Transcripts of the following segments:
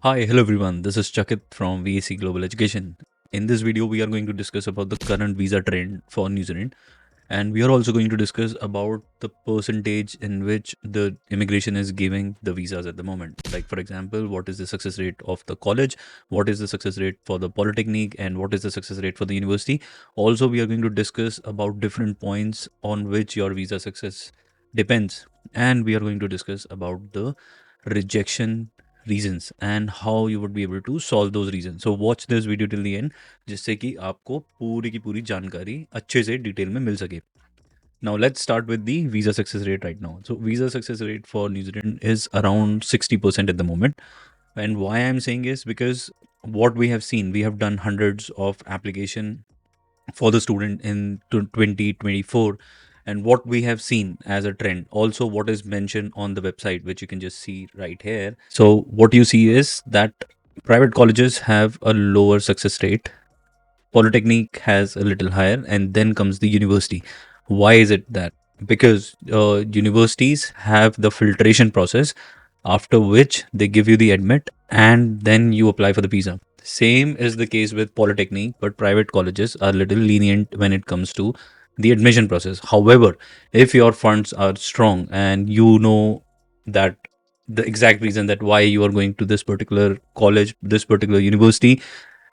Hi, hello everyone. This is Chakit from VAC Global Education. In this video, we are going to discuss about the current visa trend for New Zealand, and we are also going to discuss about the percentage in which the immigration is giving the visas at the moment. Like, for example, what is the success rate of the college, what is the success rate for the polytechnic, and what is the success rate for the university. Also, we are going to discuss about different points on which your visa success depends, and we are going to discuss about the rejection reasons and how you would be able to solve those reasons. So watch this video till the end, जिससे कि आपको पूरी की पूरी जानकारी अच्छे से detail में मिल सके. Now let's start with the visa success rate right now. So visa success rate for New Zealand is around 60% at the moment. And why I'm saying is because what we have seen, we have done hundreds of application for the student in 2024, and what we have seen as a trend, also what is mentioned on the website, which you can just see right here. So what you see is that private colleges have a lower success rate, polytechnic has a little higher, and then comes the university. Why is it that? Because universities have the filtration process, after which they give you the admit and then you apply for the visa. Same is the case with polytechnic, but private colleges are little lenient when it comes to the admission process. However, if your funds are strong and you know that the exact reason that why you are going to this particular college, this particular university,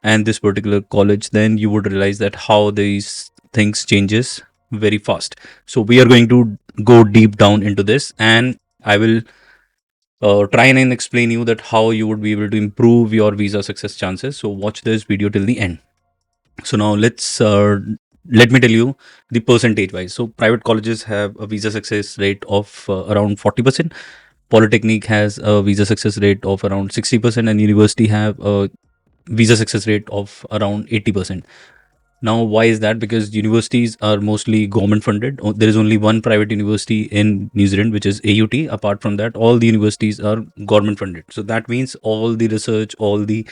and this particular college, then you would realize that how these things changes very fast. So we are going to go deep down into this, and I will try and explain you that how you would be able to improve your visa success chances. So watch this video till the end. So now let me tell you the percentage wise. So private colleges have a visa success rate of around 40%. Polytechnic has a visa success rate of around 60%, and university have a visa success rate of around 80%. Now, why is that? Because universities are mostly government funded. There is only one private university in New Zealand, which is AUT. Apart from that, all the universities are government funded. So that means all the research, all the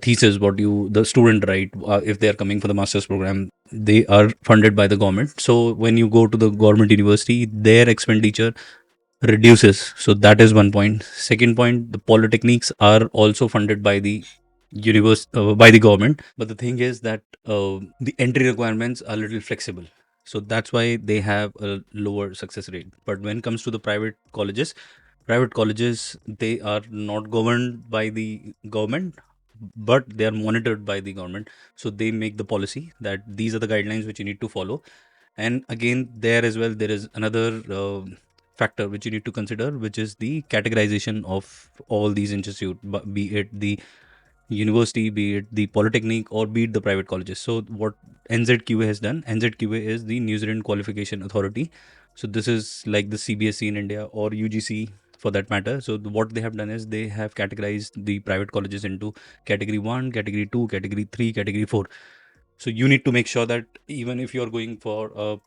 thesis, what you the student write, if they are coming for the master's program, they are funded by the government. So when you go to the government university, their expenditure reduces. So that is one point. Second point, the polytechnics are also funded by the by the government, but the thing is that the entry requirements are a little flexible, so that's why they have a lower success rate. But when it comes to the private colleges, they are not governed by the government, but they are monitored by the government. So they make the policy that these are the guidelines which you need to follow. And again, there as well, there is another factor which you need to consider, which is the categorization of all these institutes, be it the university, be it the polytechnic, or be it the private colleges. So what NZQA has done, NZQA is the New Zealand Qualification Authority. So this is like the CBSE in India, or UGC for that matter. So what they have done is they have categorized the private colleges into category 1, category 2, category 3, category 4. So you need to make sure that even if you're going for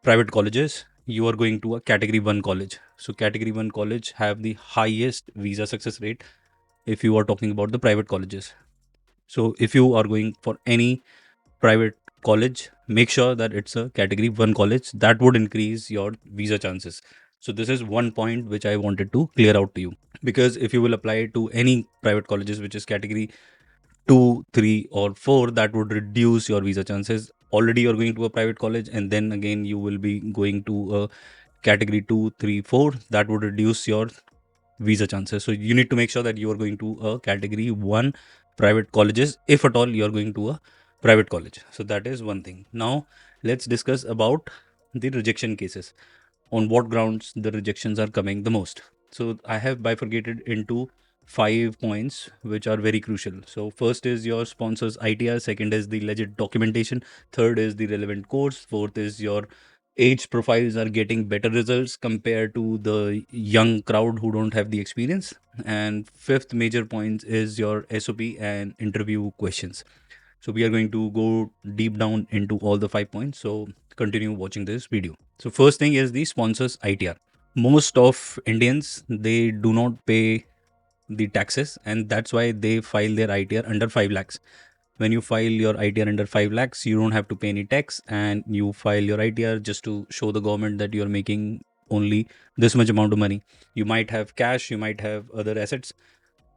private colleges, you are going to a category 1 college. So category 1 college have the highest visa success rate if you are talking about the private colleges. So if you are going for any private college, make sure that it's a category 1 college. That would increase your visa chances. So this is one point which I wanted to clear out to you, because if you will apply to any private colleges which is category 2, 3, or 4, that would reduce your visa chances. Already you're going to a private college, and then again you will be going to a category 2, 3, 4. That would reduce your visa chances. So you need to make sure that you are going to a category 1 private colleges, if at all you are going to a private college. So that is one thing. Now let's discuss about the rejection cases, on what grounds the rejections are coming the most. So I have bifurcated into 5 points which are very crucial. So first is your sponsor's ITR, second is the legit documentation, third is the relevant course, fourth is your age profiles are getting better results compared to the young crowd who don't have the experience, and fifth major point is your SOP and interview questions. So we are going to go deep down into all the 5 points. So continue watching this video. So first thing is the sponsors ITR. Most of Indians, they do not pay the taxes, and that's why they file their ITR under 5 lakhs. When you file your ITR under 5 lakhs, you don't have to pay any tax, and you file your ITR just to show the government that you're making only this much amount of money. You might have cash, you might have other assets,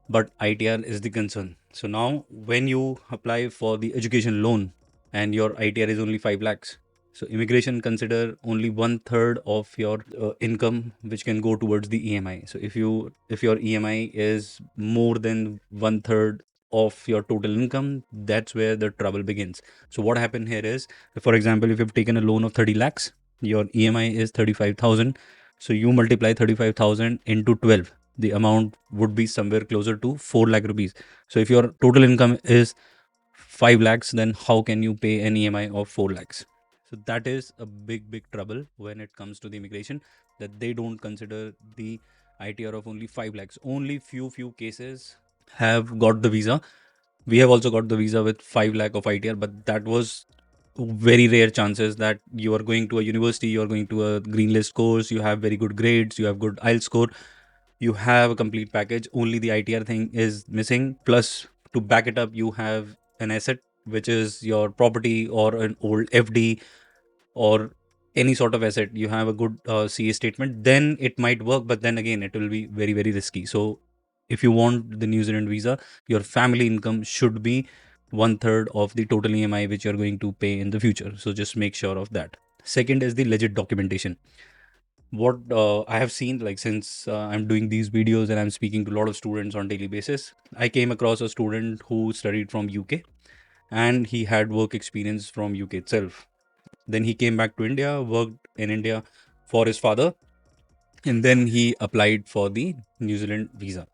but ITR is the concern. So now when you apply for the education loan and your ITR is only 5 lakhs, so immigration consider only one third of your income which can go towards the EMI. So if your EMI is more than one third of your total income, that's where the trouble begins. So what happened here is, for example, if you've taken a loan of 30 lakhs, your EMI is 35,000. So you multiply 35,000 into 12, the amount would be somewhere closer to 4 lakh rupees. So if your total income is 5 lakhs, then how can you pay an EMI of 4 lakhs? So that is a big trouble when it comes to the immigration, that they don't consider the ITR of only 5 lakhs. Only few cases have got the visa. We have also got the visa with 5 lakh of ITR, but that was very rare chances that you are going to a university, you are going to a green list course, you have very good grades, you have good IELTS score, you have a complete package. Only the ITR thing is missing. Plus, to back it up, you have an asset which is your property or an old FD or any sort of asset. You have a good CA statement, then it might work. But then again, it will be very risky. So, if you want the New Zealand visa, your family income should be one third of the total EMI which you're going to pay in the future. So, just make sure of that. Second is the legit documentation. What I have seen, like since I'm doing these videos and I'm speaking to a lot of students on daily basis, I came across a student who studied from UK and he had work experience from UK itself. Then he came back to India, worked in India for his father, and then he applied for the New Zealand visa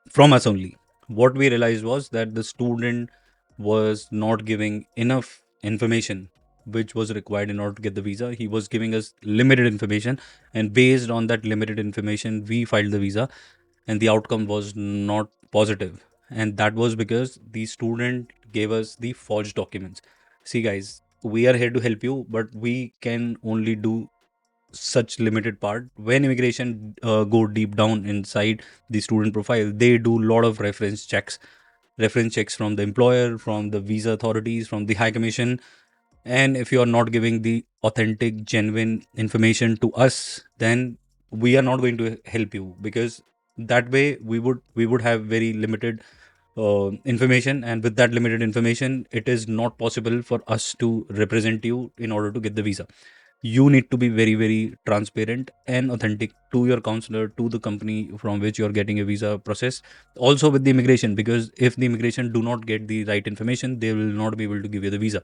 from us only. What we realized was that the student was not giving enough information which was required in order to get the visa. He was giving us limited information, and based on that limited information, we filed the visa, and the outcome was not positive. And that was because the student gave us the forged documents. See, guys, we are here to help you, but we can only do such limited part. When immigration go deep down inside the student profile, they do a lot of reference checks from the employer, from the visa authorities, from the high commission. And if you are not giving the authentic genuine information to us, then we are not going to help you, because that way we would have very limited information, and with that limited information it is not possible for us to represent you in order to get the visa. You need to be very transparent and authentic to your counselor, to the company from which you are getting a visa process, also with the immigration, because if the immigration do not get the right information, they will not be able to give you the visa.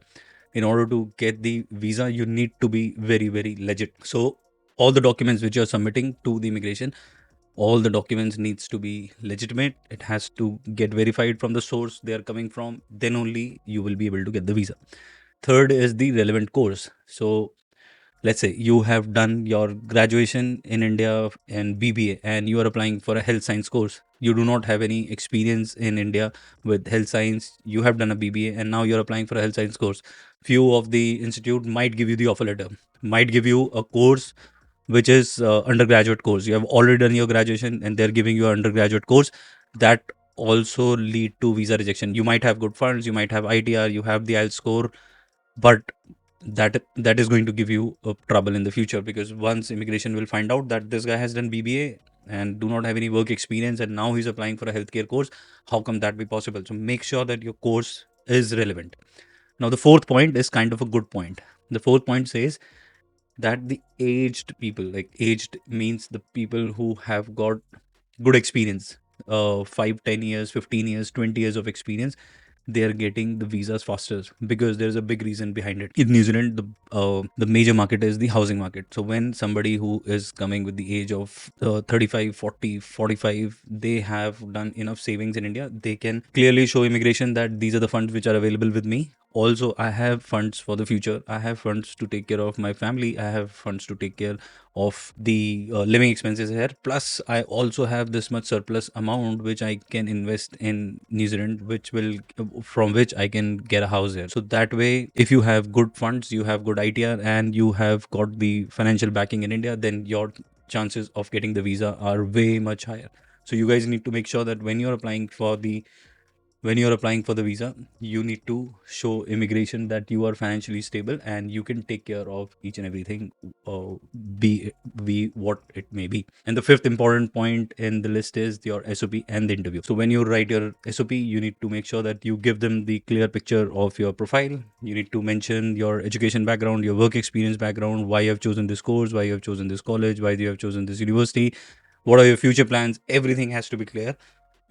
In order to get the visa, you need to be very legit. So all the documents which you are submitting to the immigration, all the documents needs to be legitimate. It has to get verified from the source they are coming from, then only you will be able to get the visa. Third is the relevant course. So let's say you have done your graduation in India and BBA, and you are applying for a health science course. You do not have any experience in India with health science. You have done a BBA and now you're applying for a health science course. Few of the institute might give you the offer letter, might give you a course which is undergraduate course. You have already done your graduation and they're giving you an undergraduate course. That also lead to visa rejection. You might have good funds, you might have ITR, you have the IELTS score, but that is going to give you trouble in the future, because once immigration will find out that this guy has done BBA and do not have any work experience and now he's applying for a healthcare course, how come that be possible? So make sure that your course is relevant. Now the fourth point is kind of a good point. The fourth point says that the aged people, like aged means the people who have got good experience, 5 10 years, 15 years, 20 years of experience, they are getting the visas faster, because there's a big reason behind it. In New Zealand, the major market is the housing market. So when somebody who is coming with the age of 35, 40, 45, they have done enough savings in India, they can clearly show immigration that these are the funds which are available with me. Also, I have funds for the future, I have funds to take care of my family, I have funds to take care of the living expenses here. Plus, I also have this much surplus amount which I can invest in New Zealand, which will from which I can get a house here. So that way, if you have good funds, you have good ITR, and you have got the financial backing in India, then your chances of getting the visa are way much higher. So you guys need to make sure that when you're applying for the when you're applying for the visa, you need to show immigration that you are financially stable and you can take care of each and everything, uh, be what it may be. And the fifth important point in the list is your SOP and the interview. So when you write your SOP, you need to make sure that you give them the clear picture of your profile. You need to mention your education background, your work experience background, why you have chosen this course, why you have chosen this college, why you have chosen this university, what are your future plans. Everything has to be clear.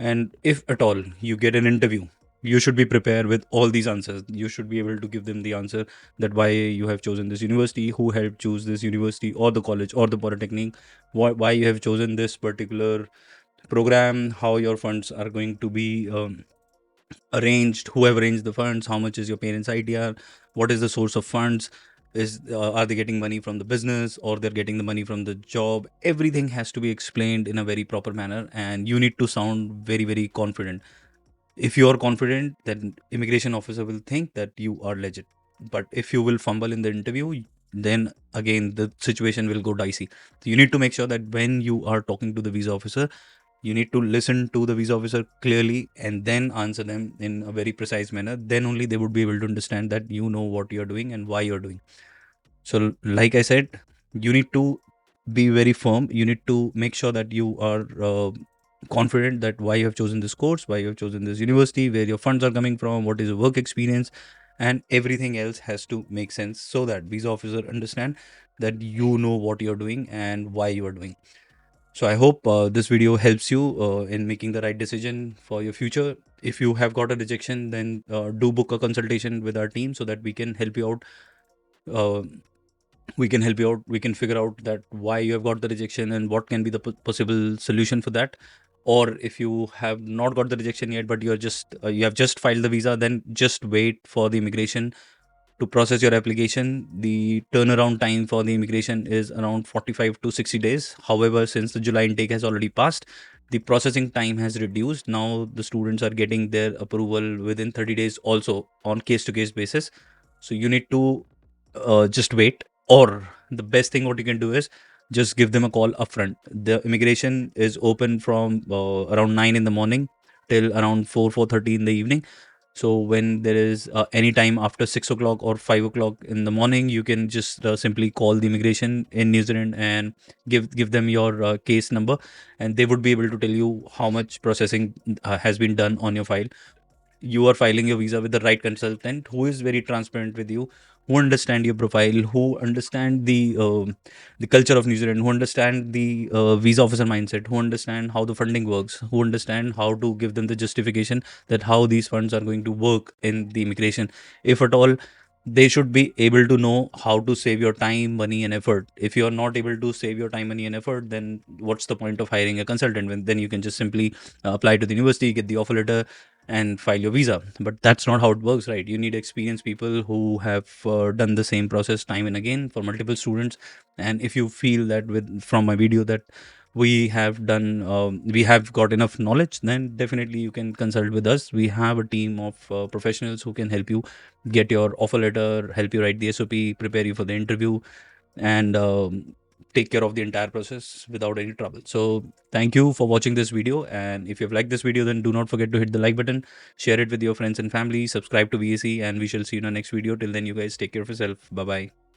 And if at all you get an interview, you should be prepared with all these answers. You should be able to give them the answer that why you have chosen this university, who helped choose this university or the college or the polytechnic, why you have chosen this particular program, how your funds are going to be arranged, who have arranged the funds, how much is your parents ITR, what is the source of funds, is are they getting money from the business or they're getting the money from the job. Everything has to be explained in a very proper manner, and you need to sound very very confident. If you are confident, then immigration officer will think that you are legit. But if you will fumble in the interview, then again the situation will go dicey. So you need to make sure that when you are talking to the visa officer, you need to listen to the visa officer clearly and then answer them in a very precise manner. Then only they would be able to understand that you know what you're doing and why you're doing. So like I said, you need to be very firm. You need to make sure that you are confident that why you have chosen this course, why you have chosen this university, where your funds are coming from, what is your work experience, and everything else has to make sense so that visa officer understand that you know what you're doing and why you are doing. So I hope this video helps you in making the right decision for your future. If you have got a rejection, then do book a consultation with our team so that we can help you out. Uh, we can help you out. We can figure out that why you have got the rejection and what can be the possible solution for that. Or if you have not got the rejection yet, but you're just you have just filed the visa, then just wait for the immigration to process your application. The turnaround time for the immigration is around 45 to 60 days. However, since the July intake has already passed, the processing time has reduced. Now the students are getting their approval within 30 days also on case to case basis. So you need to just wait. Or the best thing what you can do is just give them a call upfront. The immigration is open from around 9 in the morning till around 4:30 in the evening. So when there is any time after 6 o'clock or 5 o'clock in the morning, you can just simply call the immigration in New Zealand and give them your case number, and they would be able to tell you how much processing has been done on your file. You are filing your visa with the right consultant who is very transparent with you, who understand your profile, who understand the culture of New Zealand, who understand the visa officer mindset, who understand how the funding works, who understand how to give them the justification that how these funds are going to work in the immigration. If at all, they should be able to know how to save your time, money, and effort. If you are not able to save your time, money, and effort, then what's the point of hiring a consultant? When then you can just simply apply to the university, get the offer letter, and file your visa. But that's not how it works, right? You need experienced people who have done the same process time and again for multiple students. And if you feel that with from my video that we have got enough knowledge, then definitely you can consult with us. We have a team of professionals who can help you get your offer letter, help you write the SOP, prepare you for the interview, and take care of the entire process without any trouble. So thank you for watching this video, and if you've liked this video, then do not forget to hit the like button, share it with your friends and family, subscribe to VAC, and we shall see you in our next video. Till then, you guys take care of yourself. Bye bye.